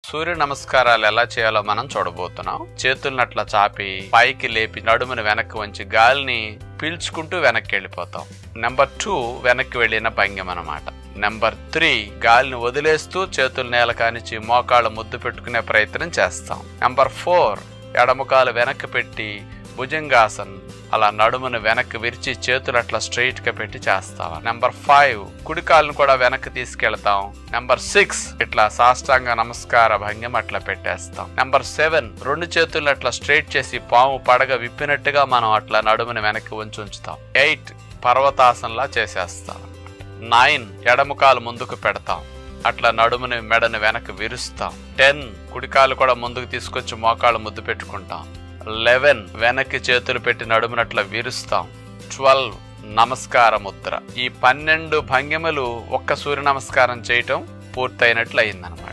సూర్య నమస్కారాలు ఎలా చేయాలో మనం చూడబోతున్నాం. చేతులను అట్లా చాపి పైకి లేపి నడుమును వెనక్కి వంచి గాలిని పీల్చుకుంటూ వెనక్కి వెళ్ళిపోతాం. నెంబర్ 2 వెనక్కి వెళ్ళిన భంగిమ అన్నమాట. నెంబర్ 3 గాలిని వదిలేస్తూ చేతులు నేల కానిచ్చి మోకాళ్ళు ముద్దు పెట్టుకునే ప్రయత్నం చేస్తాం. నెంబర్ 4 ఎడమకాలు వెనక్కి పెట్టి భుజంగాసన్ అలా నడుమును వెనక్కి విరిచి చేతులు అట్లా స్ట్రైట్ గా పెట్టి చేస్తాం. నెంబర్ 5 కుడి కాళ్ళను కూడా వెనక్కి తీసుకెళ్తాం. నెంబర్ 6 ఇట్లా సాష్టాంగ నమస్కార భంగిమ అట్లా పెట్టేస్తాం. నెంబర్ 7 రెండు చేతులను అట్లా స్ట్రైట్ చేసి పాము పడగ విప్పినట్టుగా మనం అట్లా నడుముని వెనక్కి ఉంచుతాం. 8 పర్వతాసనలా చేసేస్తాం. 9 ఎడమకాలు ముందుకు పెడతాం, అట్లా నడుముని మెడని వెనక్కి విరుస్తాం. 10 కుడికాలు కూడా ముందుకు తీసుకొచ్చి మోకాళ్ళు ముద్దు పెట్టుకుంటాం. 11 వెనక్కి చేతులు పెట్టి నడుమునట్లా విరుస్తాం. 12 నమస్కార ముద్ర. ఈ 12 భంగిమలు ఒక్క సూర్య నమస్కారం చేయటం పూర్తయినట్లు అయిందనమాట.